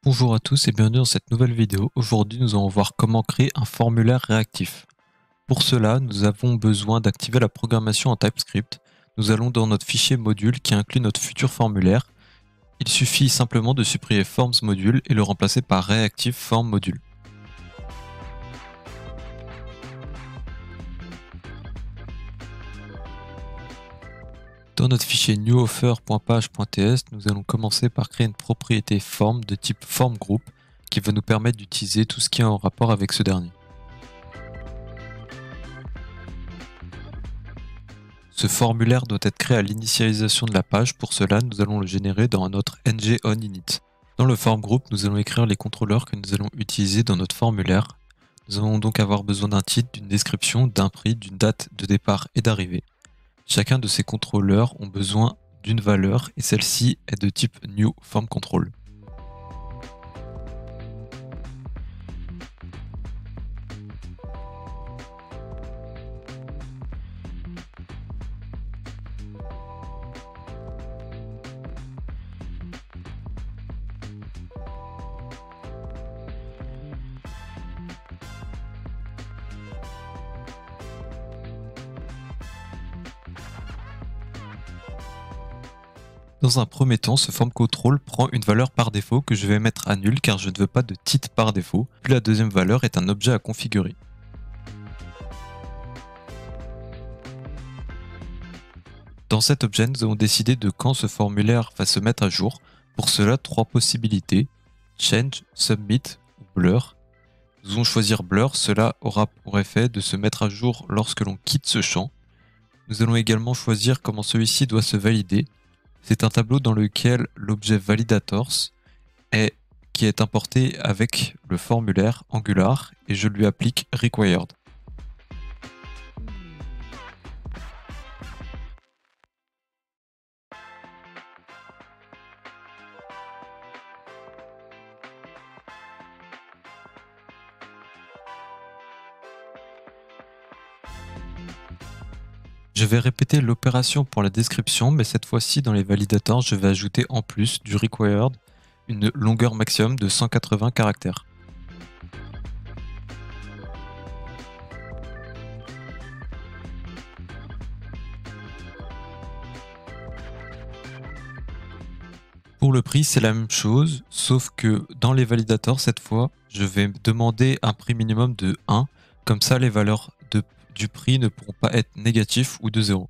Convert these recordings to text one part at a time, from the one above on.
Bonjour à tous et bienvenue dans cette nouvelle vidéo. Aujourd'hui, nous allons voir comment créer un formulaire réactif. Pour cela, nous avons besoin d'activer la programmation en TypeScript. Nous allons dans notre fichier module qui inclut notre futur formulaire. Il suffit simplement de supprimer Forms module et le remplacer par Reactive Form module. Dans notre fichier newoffer.page.ts, nous allons commencer par créer une propriété form de type formGroup qui va nous permettre d'utiliser tout ce qui est en rapport avec ce dernier. Ce formulaire doit être créé à l'initialisation de la page. Pour cela, nous allons le générer dans notre ng-oninit. Dans le formGroup, nous allons écrire les contrôleurs que nous allons utiliser dans notre formulaire. Nous allons donc avoir besoin d'un titre, d'une description, d'un prix, d'une date de départ et d'arrivée. Chacun de ces contrôleurs ont besoin d'une valeur et celle-ci est de type newFormControl. Dans un premier temps, ce formControl prend une valeur par défaut que je vais mettre à nul car je ne veux pas de titre par défaut, puis la deuxième valeur est un objet à configurer. Dans cet objet, nous avons décidé de quand ce formulaire va se mettre à jour. Pour cela, trois possibilités, Change, Submit ou Blur. Nous allons choisir Blur, cela aura pour effet de se mettre à jour lorsque l'on quitte ce champ. Nous allons également choisir comment celui-ci doit se valider. C'est un tableau dans lequel l'objet validators qui est importé avec le formulaire Angular et je lui applique required. Je vais répéter l'opération pour la description, mais cette fois-ci dans les validators, je vais ajouter en plus du required une longueur maximum de 180 caractères. Pour le prix, c'est la même chose, sauf que dans les validators, cette fois, je vais demander un prix minimum de 1, comme ça les valeurs du prix ne pourront pas être négatifs ou de 0.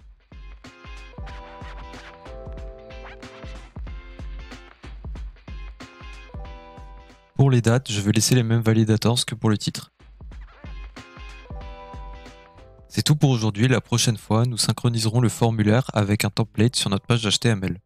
Pour les dates, je vais laisser les mêmes validators que pour le titre. C'est tout pour aujourd'hui, la prochaine fois, nous synchroniserons le formulaire avec un template sur notre page HTML.